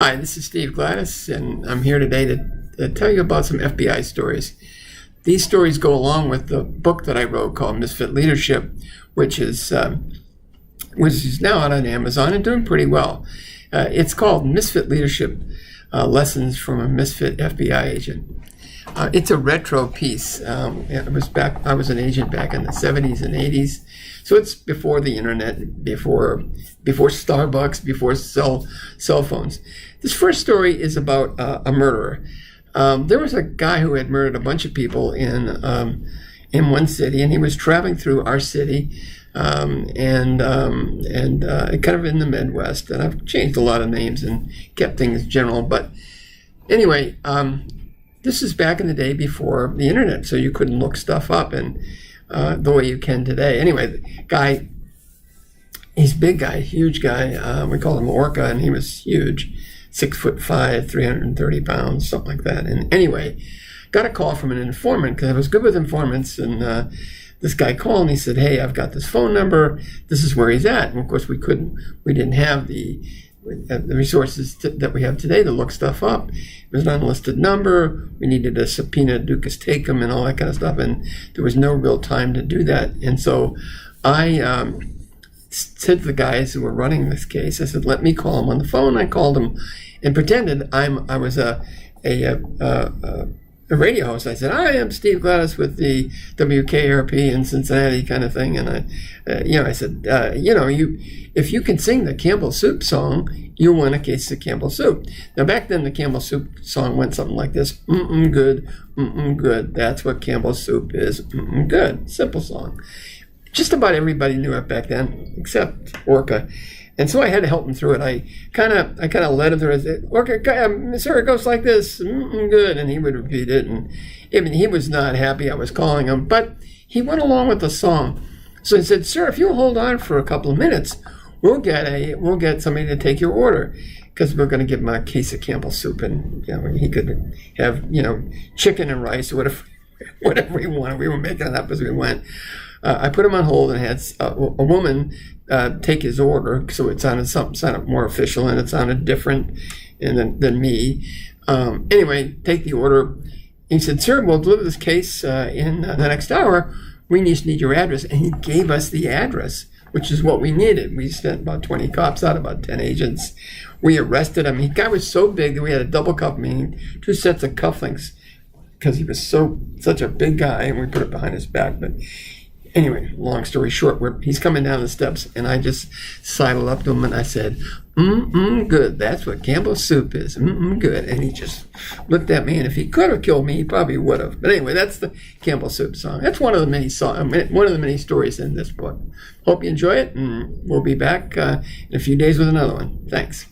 Hi, this is Steve Gladis, and I'm here today to tell you about some FBI stories. These stories go along with the book that I wrote called Misfit Leadership, which is now out on Amazon and doing pretty well. It's called Misfit Leadership, Lessons from a Misfit FBI Agent. It's a retro piece. I was an agent back in the 70s and 80s, so it's before the internet, before Starbucks, before cell phones. This first story is about a murderer. There was a guy who had murdered a bunch of people in one city, and he was traveling through our city, and kind of in the Midwest. And I've changed a lot of names and kept things general, but anyway. This is back in the day before the internet, so you couldn't look stuff up and the way you can today. Anyway, the guy, he's a big guy, huge guy. We called him Orca, and he was huge, 6'5", 330 pounds, something like that. And anyway, got a call from an informant because I was good with informants, and this guy called and he said, "Hey, I've got this phone number. This is where he's at." And of course, we didn't have the resources that we have today to look stuff up. It was an unlisted number. We needed a subpoena, ducus tecum, and all that kind of stuff, and there was no real time to do that. And so I said to the guys who were running this case, I said, "Let me call him on the phone." I called him and pretended I was a radio host. I said, "I am Steve Gladis with the WKRP in Cincinnati," kind of thing. And I said, if you can sing the Campbell Soup song, you'll win a case of Campbell Soup. Now, back then, the Campbell Soup song went something like this: good, good. That's what Campbell Soup is. Good. Simple song. Just about everybody knew it back then, except Orca. And so I had to help him through it. I kind of led him through it. I said, "Orca, sir, it goes like this, good," and he would repeat it. And he was not happy I was calling him, but he went along with the song. So I said, "Sir, if you'll hold on for a couple of minutes, we'll get somebody to take your order, because we're going to give him a case of Campbell Soup, and he could have chicken and rice or whatever he wanted. We were making it up as we went." I put him on hold and had a woman take his order, so it sounded more official, and it sounded different than me. Anyway, take the order. He said, "Sir, we'll deliver this case in the next hour. We just need your address." And he gave us the address, which is what we needed. We sent about 20 cops out, about 10 agents. We arrested him. The guy was so big that we had a double cuff, meaning 2 sets of cufflinks, because he was such a big guy, and we put it behind his back. But anyway, long story short, he's coming down the steps, and I just sidled up to him and I said, good. That's what Campbell Soup is. Good. And he just looked at me, and if he could have killed me, he probably would have. But anyway, that's the Campbell Soup song. That's one of the many stories in this book. Hope you enjoy it, and we'll be back in a few days with another one. Thanks.